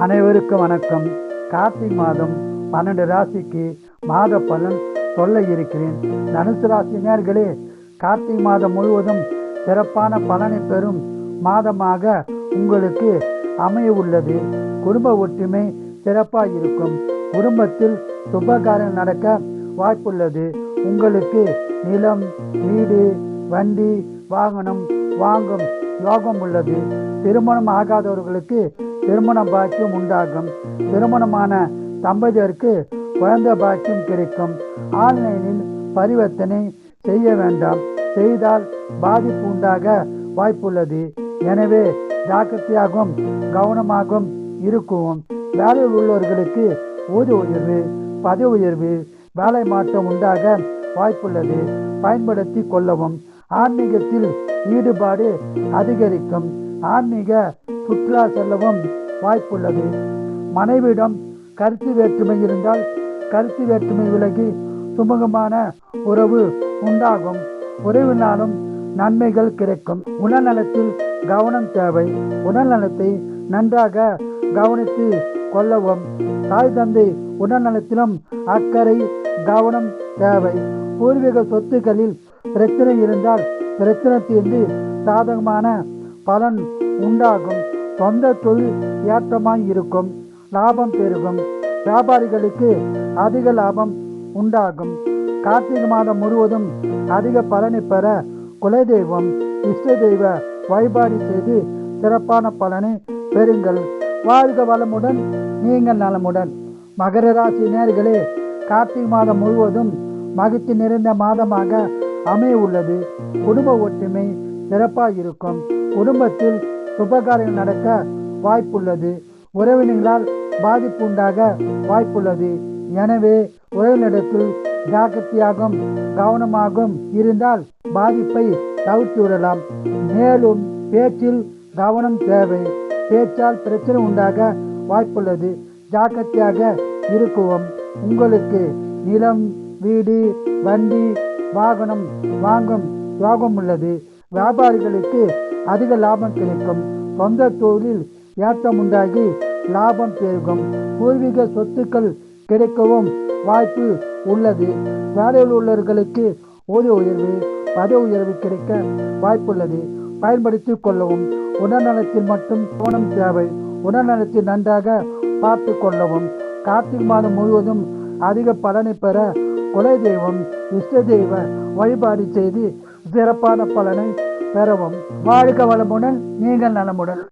அனைவருக்கும் வணக்கம். கார்த்திகை மாதம் 12 ராசிக்கு மாத பலன் சொல்ல இருக்கிறேன். தனுசு ராசி நேயர்களே, கார்த்திகை மாதம் முழுவதும் சிறப்பான பலனை பெறும் மாதமாக உங்களுக்கு அமைய உள்ளது. குடும்ப ஒற்றுமை சிறப்பாக இருக்கும். குடும்பத்தில் சுபகாரியம் நடக்க வாய்ப்புள்ளது. உங்களுக்கு நிலம், வீடு, வண்டி, வாகனம் வாங்கும் யோகம் உள்ளது. திருமணம் ஆகாதவர்களுக்கு திருமண பாக்கியம் உண்டாகும். திருமணமான தம்பதியருக்கு குழந்தை பாக்கியம் கிடைக்கும். ஆன்லைனில் பரிவர்த்தனை செய்ய வேண்டாம். செய்தால் பாதிப்பு உண்டாக வாய்ப்புள்ளது. எனவே ஜாக்கிரதையாகவும் கவனமாகவும் இருக்கும். வேலையில் உள்ளவர்களுக்கு ஊதிய உயர்வு, பதவி உயர்வு, வேலை மாற்றம் உண்டாக வாய்ப்புள்ளது. பயன்படுத்தி கொள்ளவும். ஆன்மீகத்தில் ஈடுபாடு அதிகரிக்கும். ஆன்மீக சுற்றுலா செல்லவும் வாய்ப்புள்ளது. மனைவியிடம் கருத்து வேற்றுமை இருந்தால் கருத்து வேற்றுமை விலகி சுமூகமான உறவு உண்டாகும். உறவினாலும் நன்மைகள் கிடைக்கும். உடல்நலத்தில் கவனம் தேவை. உடல்நலத்தை நன்றாக கவனித்து கொள்ளவும். தாய் தந்தை உடல்நலத்திலும் அக்கறை கவனம் தேவை. பூர்வீக சொத்துக்களில் பிரச்சனை இருந்தால் பிரச்சனை தீர்ந்து சாதகமான பலன் உண்டாகும். சொந்த தொழில் ஏற்றமாய் இருக்கும். லாபம் பெருகும். வியாபாரிகளுக்கு அதிக லாபம் உண்டாகும். கார்த்திகை மாதம் முழுவதும் அதிக பலனை பெற குலதெய்வம், இஷ்ட தெய்வ வழிபாடு செய்து சிறப்பான பலனை பெறுங்கள். வாழ்க வளமுடன், நீங்கள் நலமுடன். மகர ராசி நேயர்களே, கார்த்திகை மாதம் முழுவதும் மகிழ்ச்சி நிறைந்த மாதமாக அமைய உள்ளது. குடும்ப ஒற்றுமை சிறப்பாக இருக்கும். குடும்பத்தில் சுபகாரியம் நடக்க வாய்ப்புள்ளது. உறவினர்களால் பாதிப்பு உண்டாக வாய்ப்புள்ளது. எனவே உறவினரிடத்தில் ஜாக்கிரதையாகவும் கவனமாகவும் இருந்தால் பாதிப்பை தவிர்த்து விடலாம். மேலும் பேச்சில் கவனம் தேவை. பேச்சால் பிரச்சனை உண்டாக வாய்ப்புள்ளது. ஜாக்கிரதையாக இருக்கவும். உங்களுக்கு நிலம், வீடு, வண்டி, வாகனம் வாங்கும் யோகம் உள்ளது. வியாபாரிகளுக்கு அதிக லாபம் கிடைக்கும். சொந்த தொழில் ஏற்றம் உண்டாகி லாபம் பெருகும். பூர்வீக சொத்துக்கள் கிடைக்கவும் வாய்ப்பு உள்ளது. வேலையில் உள்ளவர்களுக்கு ஊதிய உயர்வு, பதவி உயர்வு கிடைக்க வாய்ப்புள்ளது. பயன்படுத்தி கொள்ளவும். உடல்நலத்தில் மட்டும் கவனம் தேவை. உடல்நலத்தில் நன்றாக பார்த்து கொள்ளவும். கார்த்திகை மாதம் முழுவதும் அதிக பலனை பெற குலதெய்வம், இஷ்ட தெய்வ வழிபாடு செய்து சிறப்பான பலனை பெறவும். வாழ்க வளமுடன், நீங்கள் நலமுடன்.